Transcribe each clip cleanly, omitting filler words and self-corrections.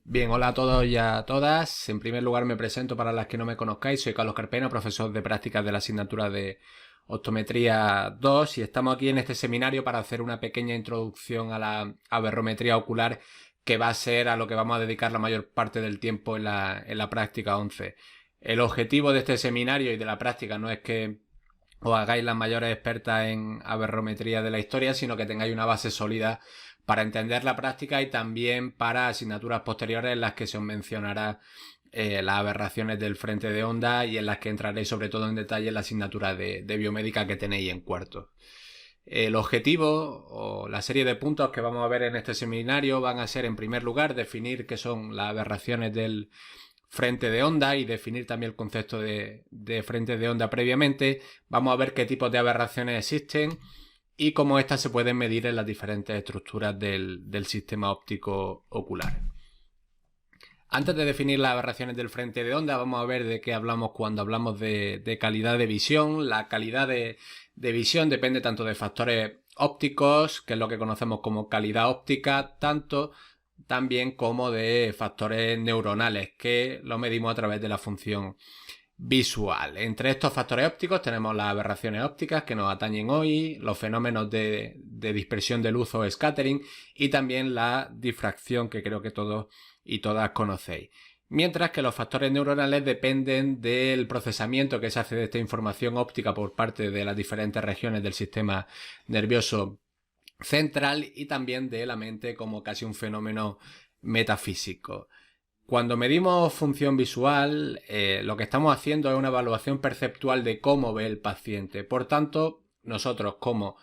Bien, hola a todos y a todas. En primer lugar me presento para las que no me conozcáis. Soy Carlos Carpena, profesor de prácticas de la asignatura de Optometría 2 y estamos aquí en este seminario para hacer una pequeña introducción a la aberrometría ocular, que va a ser a lo que vamos a dedicar la mayor parte del tiempo en la práctica 11. El objetivo de este seminario y de la práctica no es que os hagáis las mayores expertas en aberrometría de la historia, sino que tengáis una base sólida para entender la práctica y también para asignaturas posteriores en las que se os mencionará las aberraciones del frente de onda y en las que entraréis sobre todo en detalle en la asignatura de biomédica que tenéis en cuarto. El objetivo o la serie de puntos que vamos a ver en este seminario van a ser, en primer lugar, definir qué son las aberraciones del frente de onda y definir también el concepto de frente de onda previamente. Vamos a ver qué tipos de aberraciones existen y cómo estas se pueden medir en las diferentes estructuras del sistema óptico ocular. Antes de definir las aberraciones del frente de onda, vamos a ver de qué hablamos cuando hablamos de calidad de visión. La calidad de visión depende tanto de factores ópticos, que es lo que conocemos como calidad óptica, tanto también como de factores neuronales, que lo medimos a través de la función visual. Entre estos factores ópticos tenemos las aberraciones ópticas que nos atañen hoy, los fenómenos de dispersión de luz o scattering y también la difracción, que creo que todos y todas conocéis. Mientras que los factores neuronales dependen del procesamiento que se hace de esta información óptica por parte de las diferentes regiones del sistema nervioso central y también de la mente como casi un fenómeno metafísico. Cuando medimos función visual, lo que estamos haciendo es una evaluación perceptual de cómo ve el paciente. Por tanto, nosotros como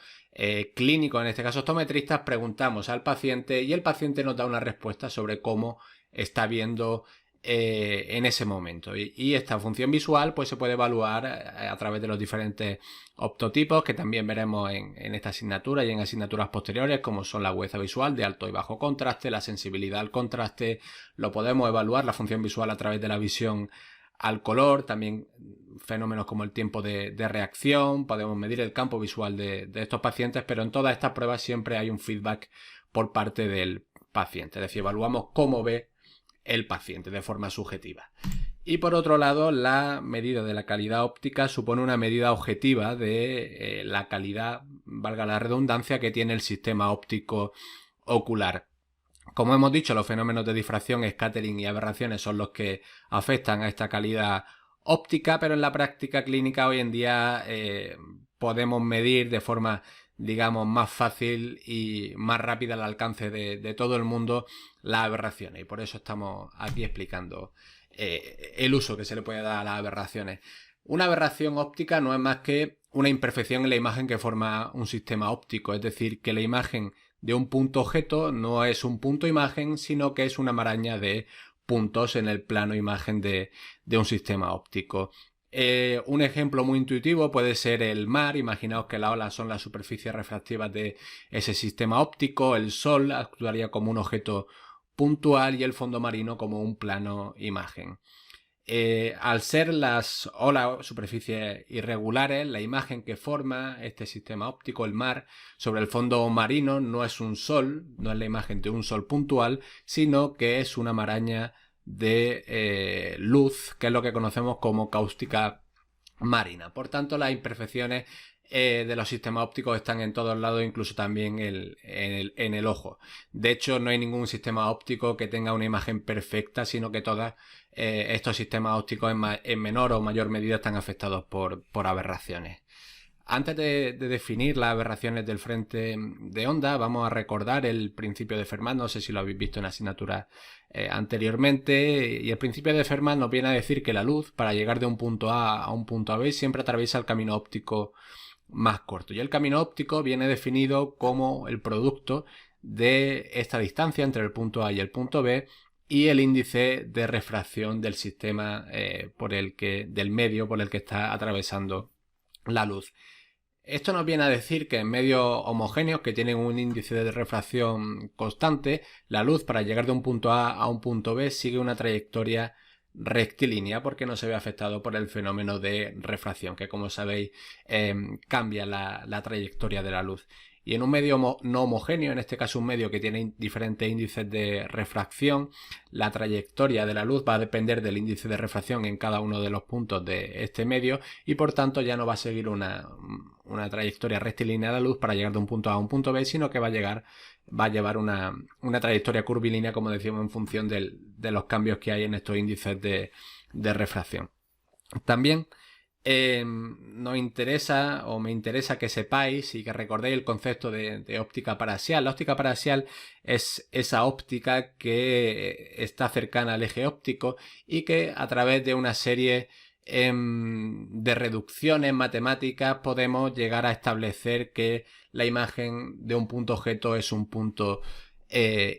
clínicos, en este caso optometristas, preguntamos al paciente y el paciente nos da una respuesta sobre cómo está viendo en ese momento. Y esta función visual pues se puede evaluar a través de los diferentes optotipos que también veremos en esta asignatura y en asignaturas posteriores, como son la agudeza visual de alto y bajo contraste, la sensibilidad al contraste. Lo podemos evaluar la función visual a través de la visión al color, también fenómenos como el tiempo de reacción. Podemos medir el campo visual de estos pacientes, pero en todas estas pruebas siempre hay un feedback por parte del paciente, es decir, evaluamos cómo ve el paciente de forma subjetiva. Y por otro lado, la medida de la calidad óptica supone una medida objetiva de la calidad, valga la redundancia, que tiene el sistema óptico ocular. Como hemos dicho, los fenómenos de difracción, scattering y aberraciones son los que afectan a esta calidad óptica, pero en la práctica clínica hoy en día podemos medir de forma, digamos, más fácil y más rápida al alcance de todo el mundo las aberraciones, y por eso estamos aquí explicando el uso que se le puede dar a las aberraciones. Una aberración óptica no es más que una imperfección en la imagen que forma un sistema óptico, es decir, que la imagen de un punto objeto no es un punto imagen, sino que es una maraña de puntos en el plano imagen de un sistema óptico. Un ejemplo muy intuitivo puede ser el mar. Imaginaos que las olas son las superficies refractivas de ese sistema óptico, el sol actuaría como un objeto puntual y el fondo marino como un plano imagen. Al ser las olas superficies irregulares, la imagen que forma este sistema óptico, el mar, sobre el fondo marino no es un sol, no es la imagen de un sol puntual, sino que es una maraña de luz, que es lo que conocemos como cáustica marina. Por tanto, las imperfecciones de los sistemas ópticos están en todos lados, incluso también en el ojo. De hecho, no hay ningún sistema óptico que tenga una imagen perfecta, sino que todos estos sistemas ópticos en menor o mayor medida están afectados por aberraciones. Antes de definir las aberraciones del frente de onda, vamos a recordar el principio de Fermat. No sé si lo habéis visto en asignatura anteriormente. Y el principio de Fermat nos viene a decir que la luz, para llegar de un punto A un punto B, siempre atraviesa el camino óptico más corto. Y el camino óptico viene definido como el producto de esta distancia entre el punto A y el punto B y el índice de refracción del sistema del medio por el que está atravesando la luz. Esto nos viene a decir que en medios homogéneos que tienen un índice de refracción constante, la luz para llegar de un punto A un punto B sigue una trayectoria rectilínea porque no se ve afectado por el fenómeno de refracción, que como sabéis cambia la trayectoria de la luz. Y en un medio no homogéneo, en este caso un medio que tiene diferentes índices de refracción, la trayectoria de la luz va a depender del índice de refracción en cada uno de los puntos de este medio y por tanto ya no va a seguir una trayectoria rectilínea de la luz para llegar de un punto A a un punto B, sino que va a llevar una trayectoria curvilínea, como decíamos, en función de los cambios que hay en estos índices de refracción. También nos interesa o me interesa que sepáis y que recordéis el concepto de óptica paraxial. La óptica paraxial es esa óptica que está cercana al eje óptico y que a través de una serie de reducciones matemáticas podemos llegar a establecer que la imagen de un punto objeto es un punto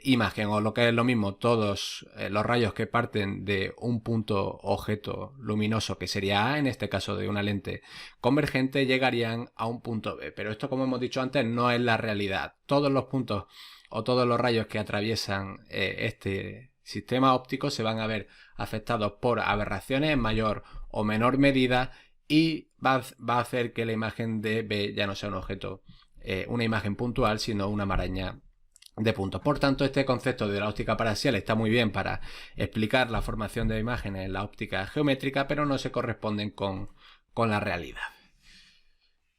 imagen, o lo que es lo mismo, todos los rayos que parten de un punto objeto luminoso, que sería A, en este caso de una lente convergente, llegarían a un punto B. Pero esto, como hemos dicho antes, no es la realidad. Todos los puntos o todos los rayos que atraviesan este sistema óptico se van a ver afectados por aberraciones en mayor o menor medida y va a hacer que la imagen de B ya no sea un objeto, una imagen puntual, sino una maraña de puntos. Por tanto, este concepto de la óptica paraxial está muy bien para explicar la formación de imágenes en la óptica geométrica, pero no se corresponden con la realidad.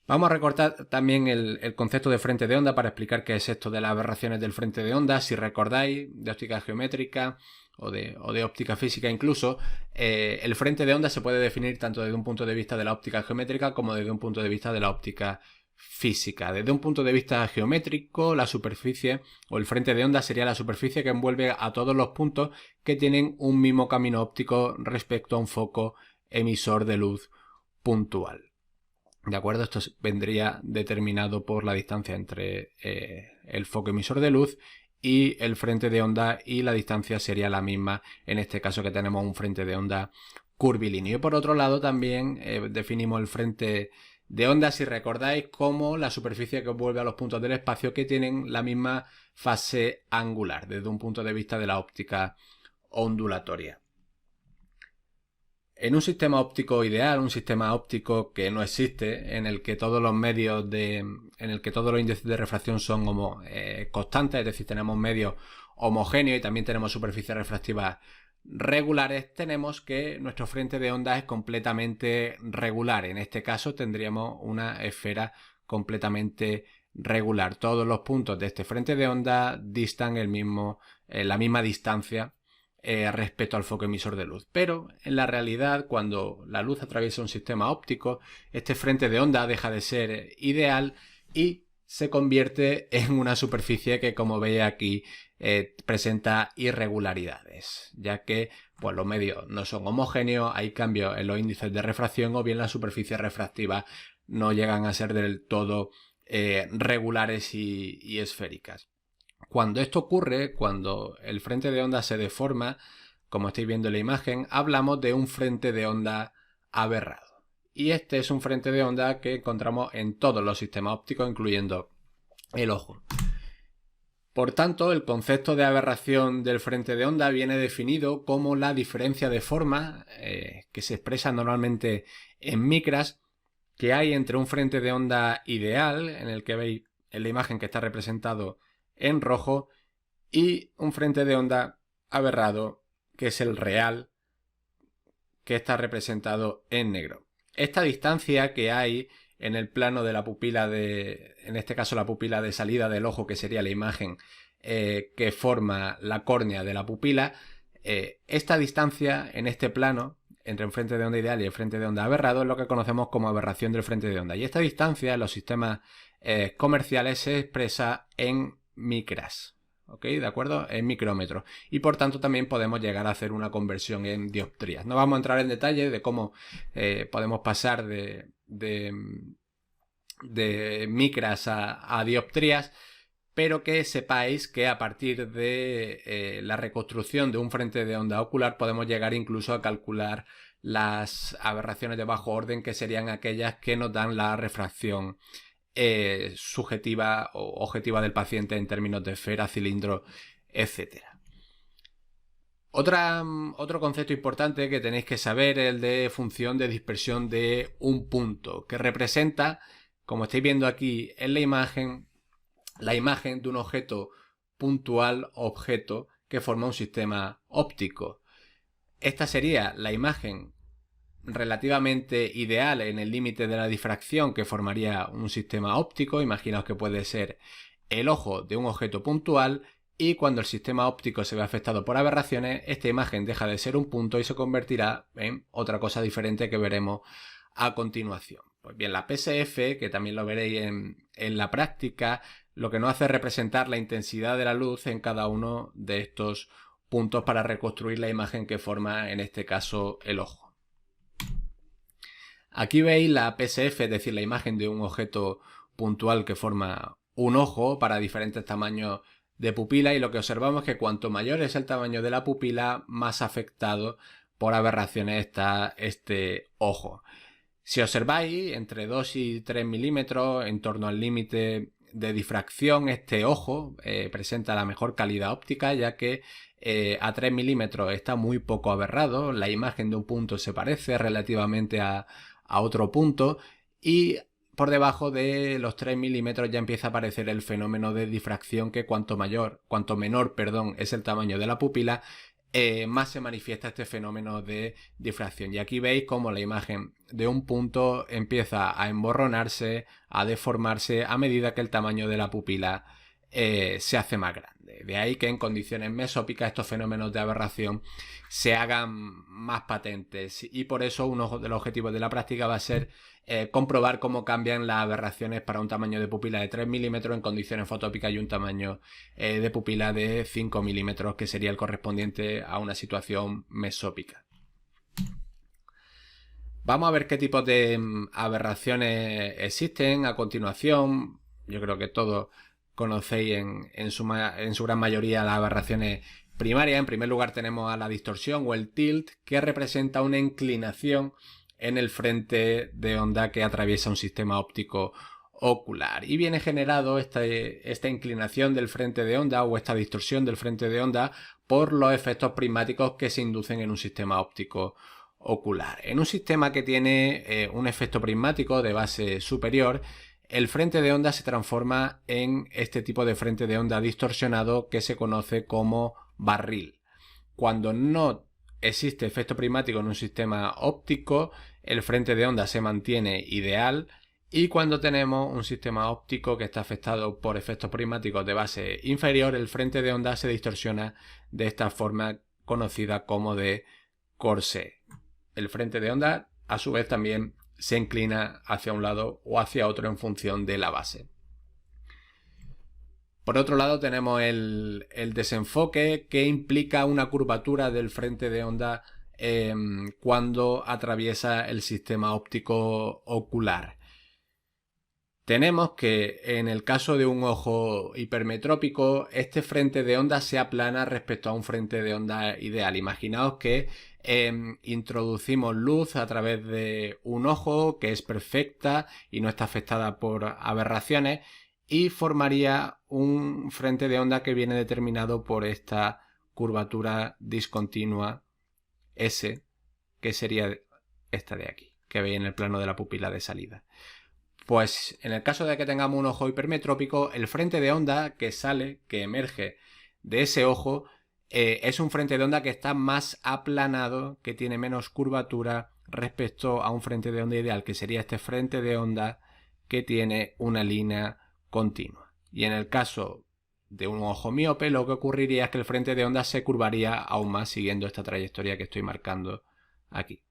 Vamos a recortar también el concepto de frente de onda para explicar qué es esto de las aberraciones del frente de onda. Si recordáis, de óptica geométrica o de óptica física incluso, el frente de onda se puede definir tanto desde un punto de vista de la óptica geométrica como desde un punto de vista de la óptica física. Desde un punto de vista geométrico, la superficie o el frente de onda sería la superficie que envuelve a todos los puntos que tienen un mismo camino óptico respecto a un foco emisor de luz puntual. ¿De acuerdo? Esto vendría determinado por la distancia entre el foco emisor de luz y el frente de onda, y la distancia sería la misma en este caso que tenemos un frente de onda curvilíneo. Y por otro lado también definimos el frente de onda, si recordáis, como la superficie que envuelve a los puntos del espacio que tienen la misma fase angular desde un punto de vista de la óptica ondulatoria. En un sistema óptico ideal, un sistema óptico que no existe, en el que todos los medios en el que todos los índices de refracción son constantes, es decir, tenemos medios homogéneos y también tenemos superficies refractivas regulares, tenemos que nuestro frente de onda es completamente regular. En este caso tendríamos una esfera completamente regular. Todos los puntos de este frente de onda distan la misma distancia respecto al foco emisor de luz. Pero en la realidad, cuando la luz atraviesa un sistema óptico, este frente de onda deja de ser ideal y se convierte en una superficie que, como veis aquí, presenta irregularidades, ya que pues, los medios no son homogéneos, hay cambios en los índices de refracción o bien las superficies refractivas no llegan a ser del todo regulares y esféricas. Cuando esto ocurre, cuando el frente de onda se deforma, como estáis viendo en la imagen, hablamos de un frente de onda aberrado. Y este es un frente de onda que encontramos en todos los sistemas ópticos, incluyendo el ojo. Por tanto, el concepto de aberración del frente de onda viene definido como la diferencia de forma que se expresa normalmente en micras que hay entre un frente de onda ideal, en el que veis en la imagen que está representado en rojo, y un frente de onda aberrado, que es el real, que está representado en negro. Esta distancia que hay en el plano de la pupila en este caso la pupila de salida del ojo, que sería la imagen que forma la córnea de la pupila, esta distancia en este plano entre el frente de onda ideal y el frente de onda aberrado es lo que conocemos como aberración del frente de onda. Y esta distancia en los sistemas comerciales se expresa en micras, ¿ok? ¿De acuerdo? En micrómetros. Y por tanto también podemos llegar a hacer una conversión en dioptrías. No vamos a entrar en detalle de cómo podemos pasar de micras a dioptrías, pero que sepáis que a partir de la reconstrucción de un frente de onda ocular podemos llegar incluso a calcular las aberraciones de bajo orden, que serían aquellas que nos dan la refracción subjetiva o objetiva del paciente en términos de esfera, cilindro, etc. Otro concepto importante que tenéis que saber es el de función de dispersión de un punto, que representa, como estáis viendo aquí en la imagen, la imagen de un objeto puntual, objeto que forma un sistema óptico. Esta sería la imagen relativamente ideal en el límite de la difracción que formaría un sistema óptico. Imaginaos que puede ser el ojo de un objeto puntual, y cuando el sistema óptico se ve afectado por aberraciones, esta imagen deja de ser un punto y se convertirá en otra cosa diferente que veremos a continuación. Pues bien, la PSF, que también lo veréis en la práctica, lo que nos hace es representar la intensidad de la luz en cada uno de estos puntos para reconstruir la imagen que forma en este caso el ojo. Aquí veis la PSF, es decir, la imagen de un objeto puntual que forma un ojo para diferentes tamaños de pupila, y lo que observamos es que cuanto mayor es el tamaño de la pupila, más afectado por aberraciones está este ojo. Si observáis, entre 2 y 3 milímetros, en torno al límite de difracción, este ojo presenta la mejor calidad óptica, ya que a 3 milímetros está muy poco aberrado, la imagen de un punto se parece relativamente a otro punto, y por debajo de los 3 milímetros ya empieza a aparecer el fenómeno de difracción, que cuanto menor es el tamaño de la pupila, más se manifiesta este fenómeno de difracción. Y aquí veis cómo la imagen de un punto empieza a emborronarse, a deformarse a medida que el tamaño de la pupila se hace más grande. De ahí que en condiciones mesópicas estos fenómenos de aberración se hagan más patentes, y por eso uno de los objetivos de la práctica va a ser comprobar cómo cambian las aberraciones para un tamaño de pupila de 3 milímetros en condiciones fotópicas y un tamaño de pupila de 5 milímetros, que sería el correspondiente a una situación mesópica. Vamos a ver qué tipos de aberraciones existen a continuación. Yo creo que todos conocéis en su gran mayoría las aberraciones primarias. En primer lugar tenemos a la distorsión o el tilt, que representa una inclinación en el frente de onda que atraviesa un sistema óptico ocular, y viene generado esta inclinación del frente de onda o esta distorsión del frente de onda por los efectos prismáticos que se inducen en un sistema óptico ocular. En un sistema que tiene un efecto prismático de base superior, el frente de onda se transforma en este tipo de frente de onda distorsionado que se conoce como barril. Cuando no existe efecto prismático en un sistema óptico, el frente de onda se mantiene ideal, y cuando tenemos un sistema óptico que está afectado por efectos prismáticos de base inferior, el frente de onda se distorsiona de esta forma conocida como de corsé. El frente de onda, a su vez, también se inclina hacia un lado o hacia otro en función de la base. Por otro lado tenemos el desenfoque, que implica una curvatura del frente de onda cuando atraviesa el sistema óptico ocular. Tenemos que en el caso de un ojo hipermetrópico, este frente de onda se aplana respecto a un frente de onda ideal. Imaginaos que introducimos luz a través de un ojo que es perfecta y no está afectada por aberraciones, y formaría un frente de onda que viene determinado por esta curvatura discontinua S, que sería esta de aquí, que veis en el plano de la pupila de salida. Pues en el caso de que tengamos un ojo hipermetrópico, el frente de onda que emerge de ese ojo, es un frente de onda que está más aplanado, que tiene menos curvatura respecto a un frente de onda ideal, que sería este frente de onda que tiene una línea continua. Y en el caso de un ojo miope, lo que ocurriría es que el frente de onda se curvaría aún más siguiendo esta trayectoria que estoy marcando aquí.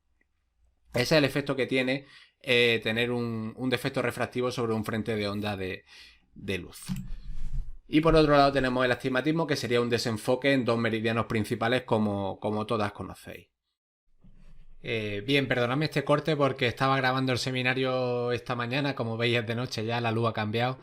Ese es el efecto que tiene tener un defecto refractivo sobre un frente de onda de luz. Y por otro lado tenemos el astigmatismo, que sería un desenfoque en dos meridianos principales, como todas conocéis. Bien, perdonadme este corte porque estaba grabando el seminario esta mañana. Como veis, es de noche ya, la luz ha cambiado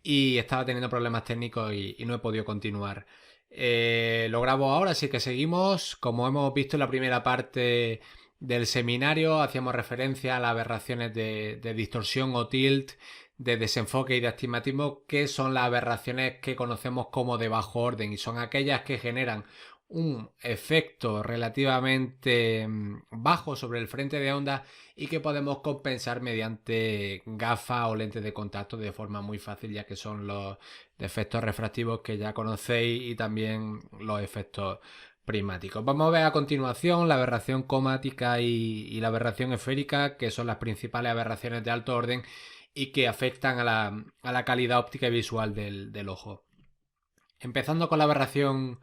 y estaba teniendo problemas técnicos y no he podido continuar. Lo grabo ahora, así que seguimos. Como hemos visto en la primera parte del seminario, hacíamos referencia a las aberraciones de distorsión o tilt, de desenfoque y de astigmatismo, que son las aberraciones que conocemos como de bajo orden, y son aquellas que generan un efecto relativamente bajo sobre el frente de onda y que podemos compensar mediante gafas o lentes de contacto de forma muy fácil, ya que son los efectos refractivos que ya conocéis y también los efectos prismáticos. Vamos a ver a continuación la aberración cromática y la aberración esférica, que son las principales aberraciones de alto orden y que afectan a la calidad óptica y visual del ojo. Empezando con la aberración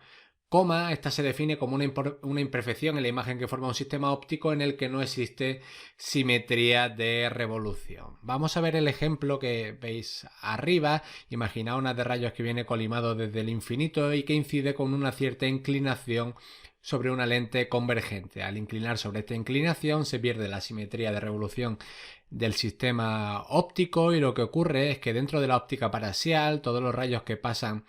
coma, esta se define como una imperfección en la imagen que forma un sistema óptico en el que no existe simetría de revolución. Vamos a ver el ejemplo que veis arriba. Imaginaos una de rayos que viene colimado desde el infinito y que incide con una cierta inclinación sobre una lente convergente. Al inclinar sobre esta inclinación se pierde la simetría de revolución del sistema óptico y lo que ocurre es que dentro de la óptica paraxial todos los rayos que pasan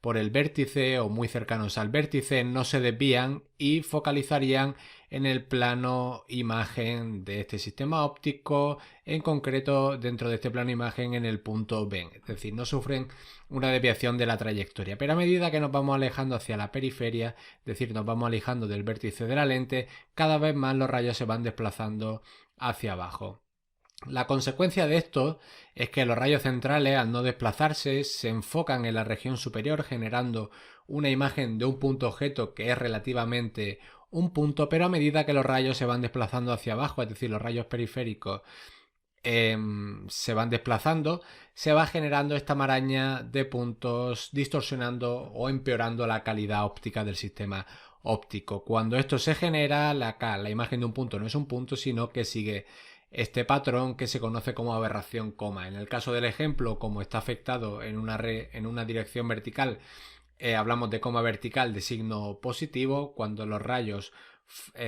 por el vértice o muy cercanos al vértice no se desvían y focalizarían en el plano imagen de este sistema óptico, en concreto dentro de este plano imagen en el punto B, es decir, no sufren una desviación de la trayectoria, pero a medida que nos vamos alejando hacia la periferia, es decir, nos vamos alejando del vértice de la lente, cada vez más los rayos se van desplazando hacia abajo. La consecuencia de esto es que los rayos centrales, al no desplazarse, se enfocan en la región superior generando una imagen de un punto objeto que es relativamente un punto, pero a medida que los rayos se van desplazando hacia abajo, es decir, los rayos periféricos se van desplazando, se va generando esta maraña de puntos distorsionando o empeorando la calidad óptica del sistema óptico. Cuando esto se genera, la imagen de un punto no es un punto, sino que sigue este patrón que se conoce como aberración coma. En el caso del ejemplo, como está afectado en una dirección vertical, hablamos de coma vertical de signo positivo. Cuando los rayos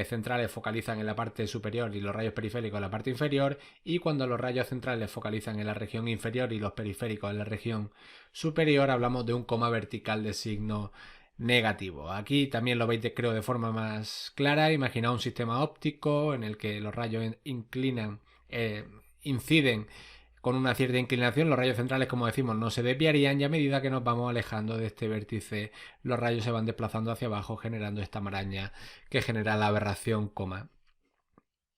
centrales focalizan en la parte superior y los rayos periféricos en la parte inferior, y cuando los rayos centrales focalizan en la región inferior y los periféricos en la región superior, hablamos de un coma vertical de signo negativo. Aquí también lo veis, creo, de forma más clara. Imaginaos un sistema óptico en el que los rayos inciden con una cierta inclinación. Los rayos centrales, como decimos, no se desviarían, y a medida que nos vamos alejando de este vértice, los rayos se van desplazando hacia abajo, generando esta maraña que genera la aberración coma.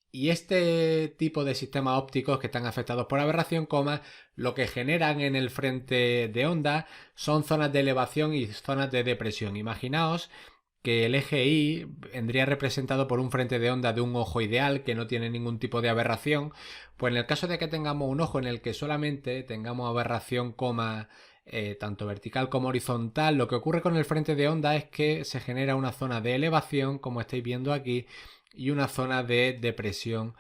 Y este tipo de sistemas ópticos que están afectados por aberración coma, lo que generan en el frente de onda son zonas de elevación y zonas de depresión. Imaginaos que el eje Y vendría representado por un frente de onda de un ojo ideal que no tiene ningún tipo de aberración. Pues en el caso de que tengamos un ojo en el que solamente tengamos aberración coma tanto vertical como horizontal, lo que ocurre con el frente de onda es que se genera una zona de elevación, como estáis viendo aquí, y una zona de depresión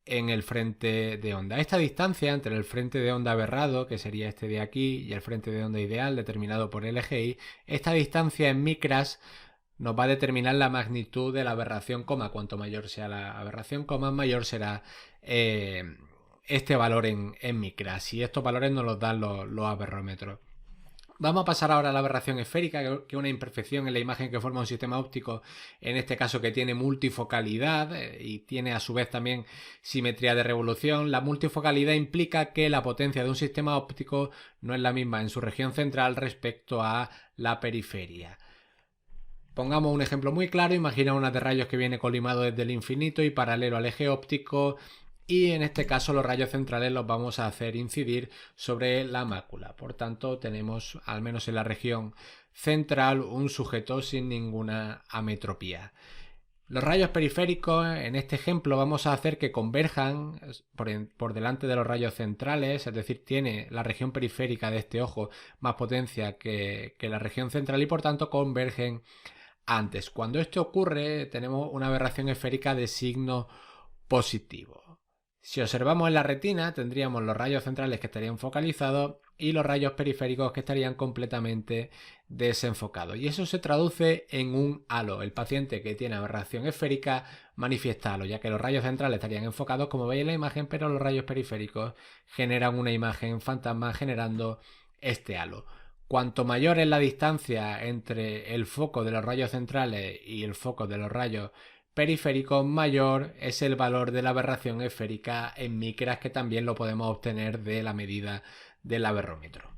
en el frente de onda. Esta distancia entre el frente de onda aberrado, que sería este de aquí, y el frente de onda ideal determinado por el eje Y, esta distancia en micras nos va a determinar la magnitud de la aberración coma. Cuanto mayor sea la aberración coma, mayor será este valor en micras, y estos valores nos los dan los aberrómetros. Vamos a pasar ahora a la aberración esférica, que es una imperfección en la imagen que forma un sistema óptico, en este caso que tiene multifocalidad y tiene a su vez también simetría de revolución. La multifocalidad implica que la potencia de un sistema óptico no es la misma en su región central respecto a la periferia. Pongamos un ejemplo muy claro. Imagina una de rayos que viene colimado desde el infinito y paralelo al eje óptico, y en este caso los rayos centrales los vamos a hacer incidir sobre la mácula. Por tanto, tenemos, al menos en la región central, un sujeto sin ninguna ametropía. Los rayos periféricos, en este ejemplo, vamos a hacer que converjan por delante de los rayos centrales, es decir, tiene la región periférica de este ojo más potencia que la región central, y por tanto convergen antes. Cuando esto ocurre, tenemos una aberración esférica de signo positivo. Si observamos en la retina, tendríamos los rayos centrales que estarían focalizados y los rayos periféricos que estarían completamente desenfocados. Y eso se traduce en un halo. El paciente que tiene aberración esférica manifiesta halo, ya que los rayos centrales estarían enfocados, como veis en la imagen, pero los rayos periféricos generan una imagen fantasma generando este halo. Cuanto mayor es la distancia entre el foco de los rayos centrales y el foco de los rayos periférico, mayor es el valor de la aberración esférica en micras, que también lo podemos obtener de la medida del aberrómetro.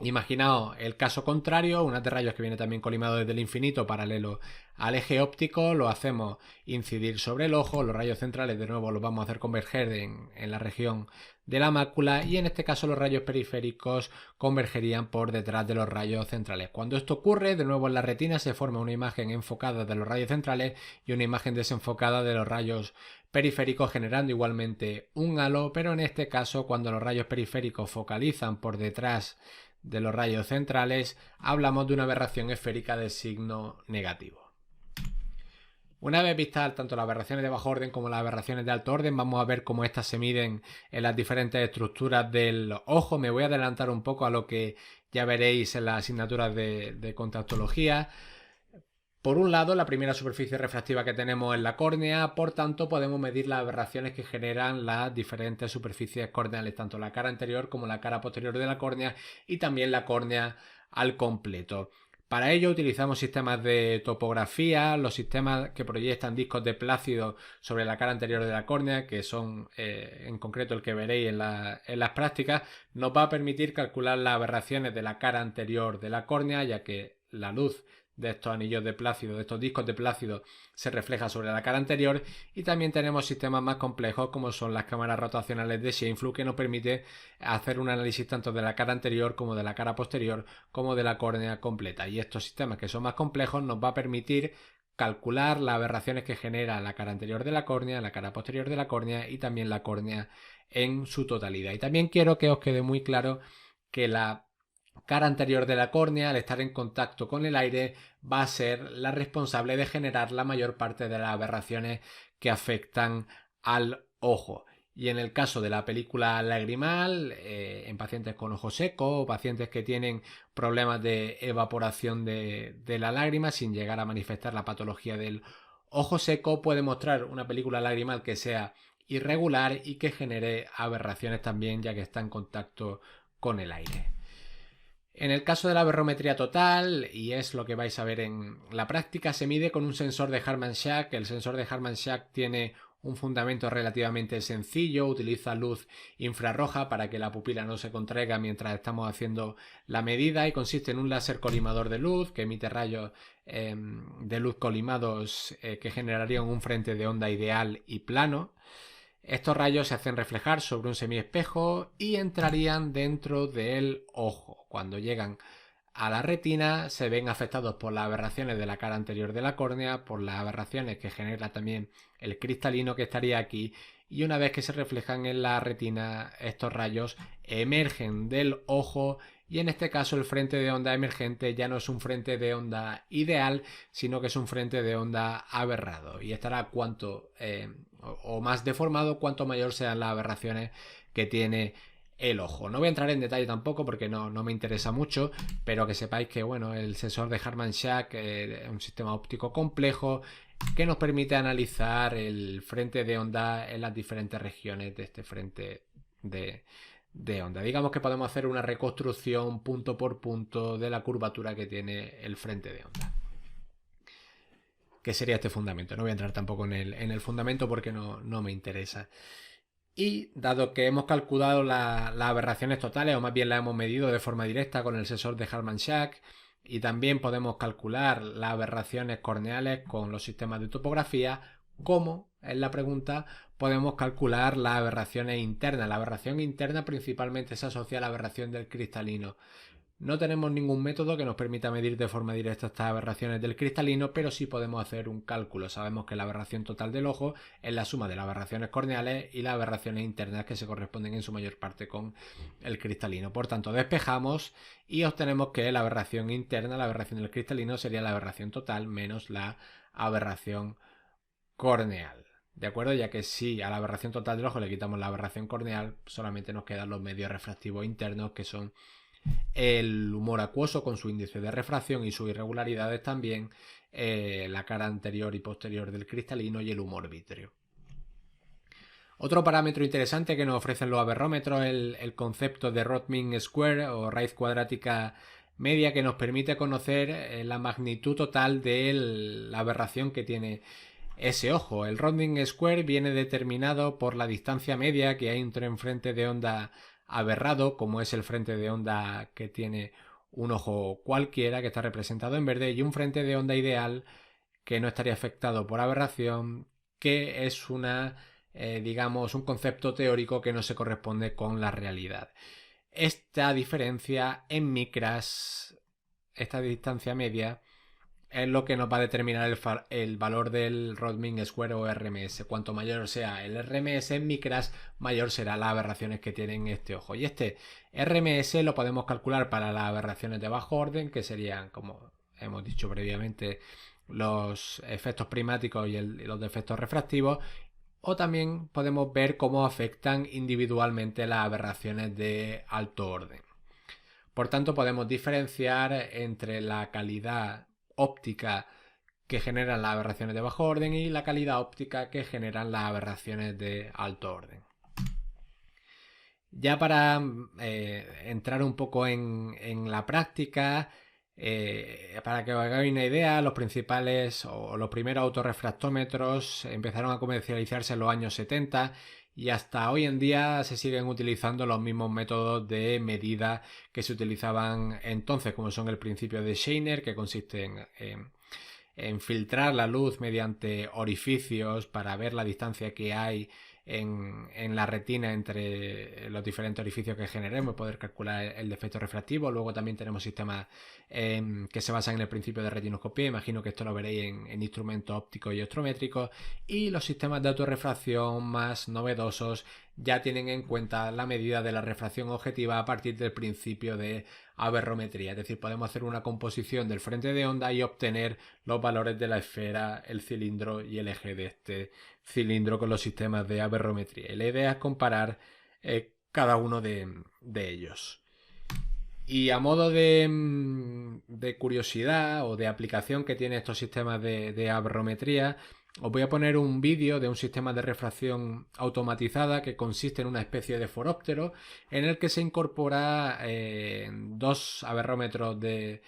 Imaginaos el caso contrario, un haz de rayos que viene también colimado desde el infinito paralelo al eje óptico, lo hacemos incidir sobre el ojo, los rayos centrales de nuevo los vamos a hacer converger en la región de la mácula y en este caso los rayos periféricos convergerían por detrás de los rayos centrales. Cuando esto ocurre, de nuevo en la retina se forma una imagen enfocada de los rayos centrales y una imagen desenfocada de los rayos periféricos, generando igualmente un halo, pero en este caso cuando los rayos periféricos focalizan por detrás de los rayos centrales, hablamos de una aberración esférica de signo negativo. Una vez vistas tanto las aberraciones de bajo orden como las aberraciones de alto orden, vamos a ver cómo estas se miden en las diferentes estructuras del ojo. Me voy a adelantar un poco a lo que ya veréis en las asignaturas de contactología. Por un lado, la primera superficie refractiva que tenemos es la córnea, por tanto podemos medir las aberraciones que generan las diferentes superficies corneales, tanto la cara anterior como la cara posterior de la córnea y también la córnea al completo. Para ello utilizamos sistemas de topografía, los sistemas que proyectan discos de plácido sobre la cara anterior de la córnea, que son en concreto el que veréis en las prácticas, nos va a permitir calcular las aberraciones de la cara anterior de la córnea, ya que la luz de estos anillos de plácido, de estos discos de plácido, se refleja sobre la cara anterior. Y también tenemos sistemas más complejos como son las cámaras rotacionales de Scheimpflug, que nos permite hacer un análisis tanto de la cara anterior como de la cara posterior como de la córnea completa. Y estos sistemas que son más complejos nos va a permitir calcular las aberraciones que genera la cara anterior de la córnea, la cara posterior de la córnea y también la córnea en su totalidad. Y también quiero que os quede muy claro que la cara anterior de la córnea, al estar en contacto con el aire, va a ser la responsable de generar la mayor parte de las aberraciones que afectan al ojo. Y en el caso de la película lagrimal, en pacientes con ojo seco o pacientes que tienen problemas de evaporación de la lágrima sin llegar a manifestar la patología del ojo seco, puede mostrar una película lagrimal que sea irregular y que genere aberraciones también, ya que está en contacto con el aire. En el caso de la aberrometría total, y es lo que vais a ver en la práctica, se mide con un sensor de Harman-Schack. El sensor de Harman-Schack tiene un fundamento relativamente sencillo, utiliza luz infrarroja para que la pupila no se contraiga mientras estamos haciendo la medida y consiste en un láser colimador de luz que emite rayos de luz colimados que generarían un frente de onda ideal y plano. Estos rayos se hacen reflejar sobre un semiespejo y entrarían dentro del ojo. Cuando llegan a la retina se ven afectados por las aberraciones de la cara anterior de la córnea, por las aberraciones que genera también el cristalino que estaría aquí, y una vez que se reflejan en la retina, estos rayos emergen del ojo y en este caso el frente de onda emergente ya no es un frente de onda ideal, sino que es un frente de onda aberrado y estará cuanto o más deformado cuanto mayor sean las aberraciones que tiene el ojo. No voy a entrar en detalle tampoco porque no me interesa mucho, pero que sepáis que bueno, el sensor de Harman-Schack es un sistema óptico complejo que nos permite analizar el frente de onda en las diferentes regiones de este frente de onda. Digamos que podemos hacer una reconstrucción punto por punto de la curvatura que tiene el frente de onda, que sería este fundamento. No voy a entrar tampoco en el fundamento porque no me interesa. Y dado que hemos calculado las aberraciones totales, o más bien las hemos medido de forma directa con el sensor de Harman-Schack, y también podemos calcular las aberraciones corneales con los sistemas de topografía, ¿cómo? Es la pregunta. Podemos calcular las aberraciones internas. La aberración interna principalmente se asocia a la aberración del cristalino. No tenemos ningún método que nos permita medir de forma directa estas aberraciones del cristalino, pero sí podemos hacer un cálculo. Sabemos que la aberración total del ojo es la suma de las aberraciones corneales y las aberraciones internas que se corresponden en su mayor parte con el cristalino. Por tanto, despejamos y obtenemos que la aberración interna, la aberración del cristalino, sería la aberración total menos la aberración corneal. ¿De acuerdo? Ya que si a la aberración total del ojo le quitamos la aberración corneal, solamente nos quedan los medios refractivos internos, que son el humor acuoso con su índice de refracción y sus irregularidades también, la cara anterior y posterior del cristalino y el humor vítreo. Otro parámetro interesante que nos ofrecen los aberrómetros es el concepto de Rod-Mean Square o raíz cuadrática media, que nos permite conocer la magnitud total de la aberración que tiene ese ojo. El Rod-Mean Square viene determinado por la distancia media que hay entre un frente de onda aberrado, como es el frente de onda que tiene un ojo cualquiera, que está representado en verde, y un frente de onda ideal que no estaría afectado por aberración, que es digamos, un concepto teórico que no se corresponde con la realidad. Esta diferencia en micras, esta distancia media, es lo que nos va a determinar el valor del Rodman Square o RMS. Cuanto mayor sea el RMS en micras, mayor serán las aberraciones que tienen este ojo. Y este RMS lo podemos calcular para las aberraciones de bajo orden, que serían, como hemos dicho previamente, los efectos prismáticos y los defectos refractivos. O también podemos ver cómo afectan individualmente las aberraciones de alto orden. Por tanto, podemos diferenciar entre la calidad óptica que generan las aberraciones de bajo orden y la calidad óptica que generan las aberraciones de alto orden. Ya para entrar un poco en la práctica, para que os hagáis una idea, los principales o los primeros autorrefractómetros empezaron a comercializarse en los años 70 y hasta hoy en día se siguen utilizando los mismos métodos de medida que se utilizaban entonces, como son el principio de Scheiner, que consiste en filtrar la luz mediante orificios para ver la distancia que hay en la retina entre los diferentes orificios que generemos y poder calcular el defecto refractivo. Luego también tenemos sistemas que se basan en el principio de retinoscopía. Imagino que esto lo veréis en instrumentos ópticos y optométricos. Y los sistemas de autorrefracción más novedosos ya tienen en cuenta la medida de la refracción objetiva a partir del principio de aberrometría. Es decir, podemos hacer una composición del frente de onda y obtener los valores de la esfera, el cilindro y el eje de este cilindro con los sistemas de aberrometría. Y la idea es comparar cada uno de ellos. Y a modo de curiosidad o de aplicación que tiene estos sistemas de aberrometría, os voy a poner un vídeo de un sistema de refracción automatizada que consiste en una especie de foróptero en el que se incorpora dos aberrómetros de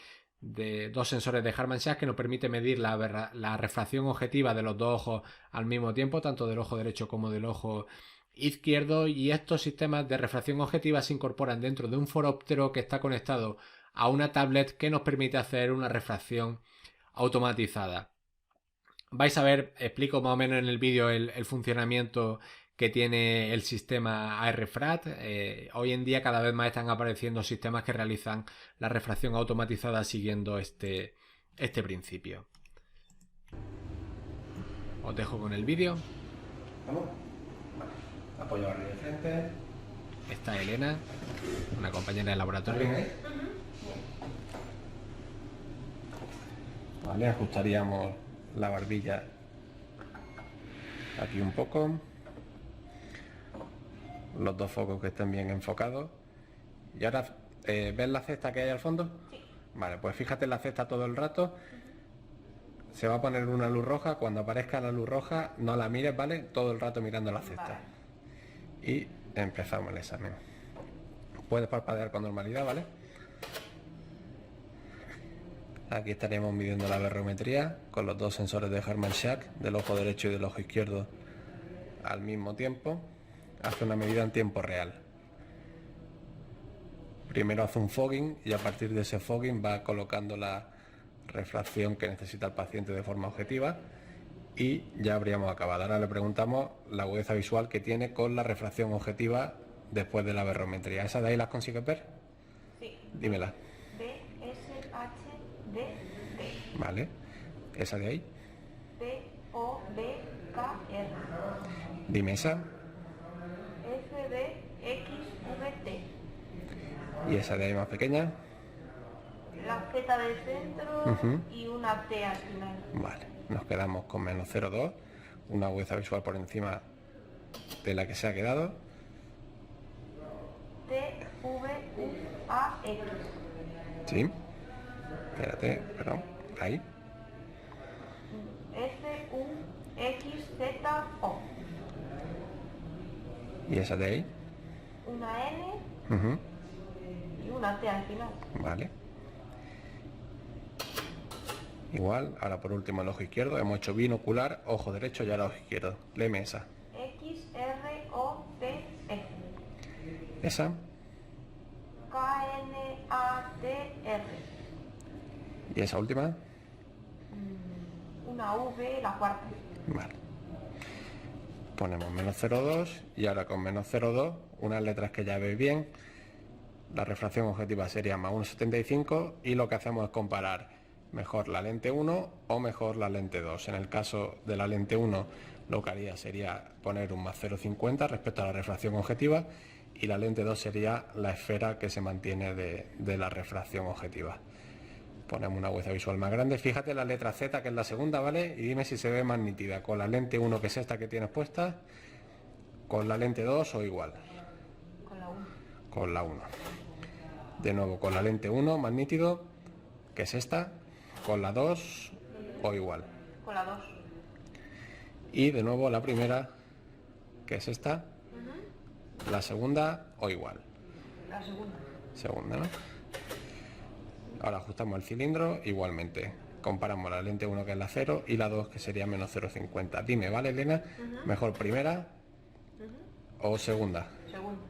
dos sensores de Harman-Schack que nos permite medir la refracción objetiva de los dos ojos al mismo tiempo, tanto del ojo derecho como del ojo izquierdo, y estos sistemas de refracción objetiva se incorporan dentro de un foróptero que está conectado a una tablet que nos permite hacer una refracción automatizada. Vais a ver, explico más o menos en el vídeo el funcionamiento que tiene el sistema ARFRAT. Hoy en día cada vez más están apareciendo sistemas que realizan la refracción automatizada siguiendo este principio. Os dejo con el vídeo. ¿Vamos? Vale. Apoyo arriba de frente. Está Elena, una compañera de laboratorio. Vale, ajustaríamos la barbilla aquí un poco, los dos focos que estén bien enfocados. Y ahora, ¿ves la cesta que hay al fondo? Sí. Vale, pues fíjate en la cesta todo el rato. Se va a poner una luz roja. Cuando aparezca la luz roja, no la mires, ¿vale? Todo el rato mirando la cesta. Vale. Y empezamos el examen. Puedes parpadear con normalidad, ¿vale? Aquí estaremos midiendo la aberrometría con los dos sensores de Harman-Schack del ojo derecho y del ojo izquierdo al mismo tiempo. Hace una medida en tiempo real. Primero hace un fogging y a partir de ese fogging va colocando la refracción que necesita el paciente de forma objetiva y ya habríamos acabado. Ahora le preguntamos la agudeza visual que tiene con la refracción objetiva después de la aberrometría. ¿Esa de ahí las consigues ver? Sí. Dímela. B-S-H-D-D. Vale. ¿Esa de ahí? P-O-B-K-R. Dime esa. F-B-X-V-T. ¿Y esa de ahí más pequeña? La Z del centro y una T al final. Vale, nos quedamos con menos 0,2, una agudeza visual por encima de la que se ha quedado. T-V-U-A-X. Sí. Espérate, perdón, ahí. F-U-X-Z-O. ¿Y esa de ahí? Una N y una T al final. Vale. Igual, ahora por último el ojo izquierdo. Hemos hecho binocular, ojo derecho y ahora ojo izquierdo. Léeme esa. X-R-O-T-F. Esa. R. ¿Y esa última? Una V, la cuarta. Vale. Ponemos menos 0,2 y ahora con menos 0,2, unas letras que ya veis bien, la refracción objetiva sería más 1,75 y lo que hacemos es comparar mejor la lente 1 o mejor la lente 2. En el caso de la lente 1 lo que haría sería poner un más 0,50 respecto a la refracción objetiva y la lente 2 sería la esfera que se mantiene de la refracción objetiva. Ponemos una agudeza visual más grande. Fíjate la letra Z, que es la segunda, ¿vale? Y dime si se ve más nítida con la lente 1, que es esta que tienes puesta, con la lente 2 o igual. Con la 1. Con la 1. De nuevo, con la lente 1 más nítido, que es esta, con la 2 o igual. Con la 2. Y de nuevo la primera, que es esta, la segunda o igual. La segunda. Segunda, ¿no? Ahora ajustamos el cilindro, igualmente. Comparamos la lente 1, que es la 0, y la 2, que sería menos 0,50. Dime, ¿vale, Elena? ¿Mejor primera o segunda? Segunda.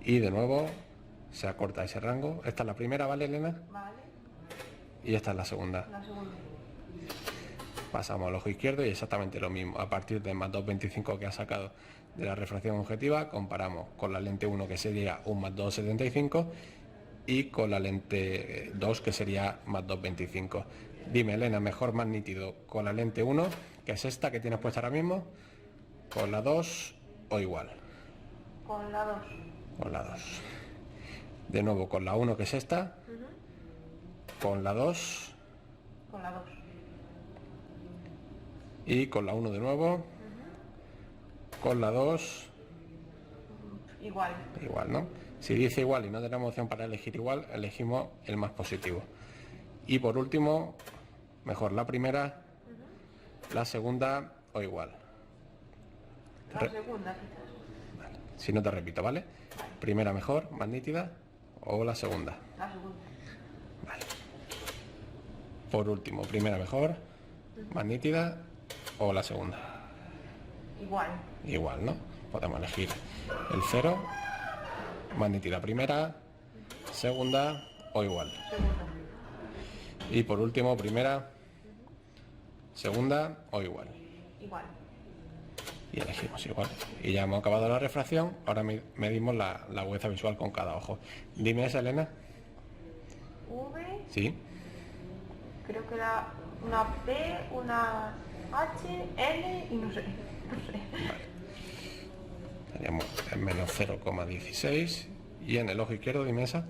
Y de nuevo se acorta ese rango. Esta es la primera, ¿vale, Elena? Vale. Y esta es la segunda. La segunda. Pasamos al ojo izquierdo y exactamente lo mismo. A partir del más 2,25 que ha sacado de la refracción objetiva, comparamos con la lente 1, que sería un más 2,75, y con la lente 2, que sería más 2,25. Dime, Elena, mejor, más nítido con la lente 1, que es esta que tienes puesta ahora mismo, con la 2 o igual. Con la 2. Con la 2. De nuevo con la 1, que es esta, con la 2 Con la 2. y con la 1 de nuevo, con la 2 Igual. igual, ¿no? Si dice igual y no tenemos opción para elegir igual, elegimos el más positivo. Y por último, mejor la primera, la segunda o igual. La segunda, quizás. Vale. Si no te repito, ¿vale? Primera mejor, más nítida, o la segunda. La segunda. Vale. Por último, primera mejor, más nítida, o la segunda. Igual. Igual, ¿no? Podemos elegir el 0, más nítida primera, segunda o igual. Segunda. Y por último, primera, segunda o igual. Igual. Y elegimos igual. Y ya hemos acabado la refracción. Ahora medimos la agudeza visual con cada ojo. Dime esa, Elena. V. Sí. Creo que era una P, una H, L y no sé. No sé. Teníamos en menos 0,16. Y en el ojo izquierdo, dime esa.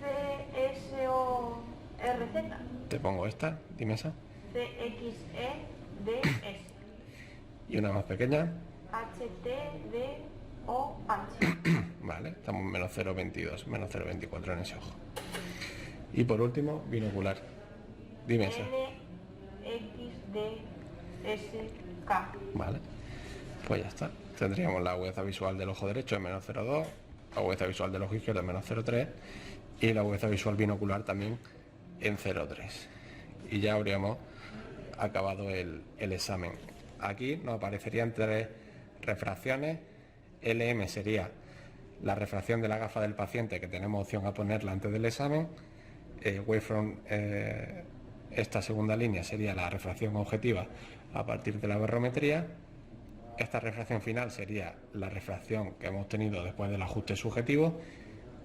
C, S, O, R, Z. Te pongo esta, dime esa. C, X, E, D, S. Y una más pequeña. H, T, D, O, H. Vale, estamos en menos 0,22, menos 0,24 en ese ojo. Y por último, binocular. Dime esa. L, X, D, S, K. Vale, pues ya está. Tendríamos la agudeza visual del ojo derecho en menos 0,2, la agudeza visual del ojo izquierdo en menos 0,3 y la agudeza visual binocular también en 0,3. Y ya habríamos acabado el examen. Aquí nos aparecerían 3 refracciones. LM sería la refracción de la gafa del paciente, que tenemos opción a ponerla antes del examen. Wavefront, esta segunda línea sería la refracción objetiva a partir de la aberrometría. Esta refracción final sería la refracción que hemos tenido después del ajuste subjetivo.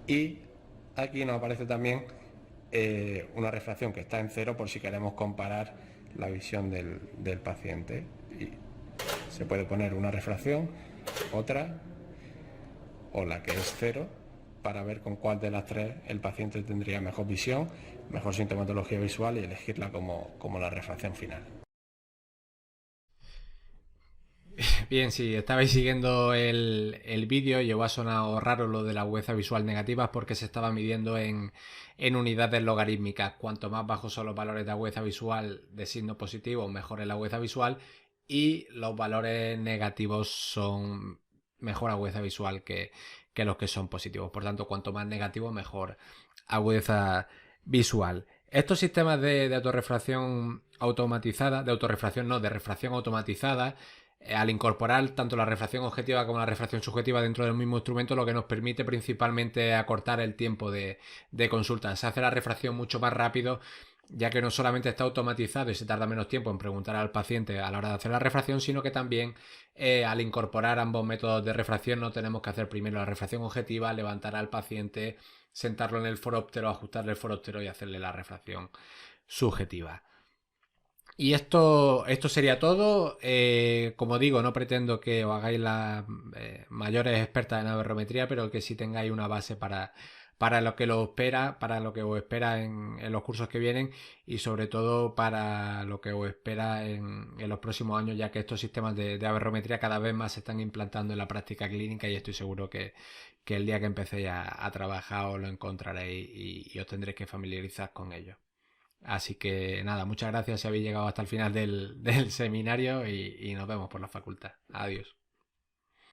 Y aquí nos aparece también una refracción que está en 0 por si queremos comparar la visión del paciente. Y se puede poner una refracción, otra o la que es 0, para ver con cuál de las 3 el paciente tendría mejor visión, mejor sintomatología visual y elegirla como la refracción final. Bien, si estabais siguiendo el vídeo, yo os ha sonado raro lo de la agudeza visual negativa porque se estaba midiendo en unidades logarítmicas. Cuanto más bajos son los valores de agudeza visual de signo positivo, mejor es la agudeza visual, y los valores negativos son mejor agudeza visual que los que son positivos. Por tanto, cuanto más negativo, mejor agudeza visual. Estos sistemas de autorrefracción automatizada, de refracción automatizada, al incorporar tanto la refracción objetiva como la refracción subjetiva dentro del mismo instrumento, lo que nos permite principalmente acortar el tiempo de consulta. Se hace la refracción mucho más rápido, ya que no solamente está automatizado y se tarda menos tiempo en preguntar al paciente a la hora de hacer la refracción, sino que también al incorporar ambos métodos de refracción no tenemos que hacer primero la refracción objetiva, levantar al paciente, sentarlo en el foróptero, ajustarle el foróptero y hacerle la refracción subjetiva. Y esto sería todo. Como digo, no pretendo que os hagáis las mayores expertas en aberrometría, pero que sí tengáis una base para lo que lo espera, para lo que os espera en los cursos que vienen y sobre todo para lo que os espera en los próximos años, ya que estos sistemas de aberrometría cada vez más se están implantando en la práctica clínica y estoy seguro que el día que empecéis a trabajar os lo encontraréis y os tendréis que familiarizar con ello. Así que nada, muchas gracias si habéis llegado hasta el final del seminario y nos vemos por la facultad. Adiós.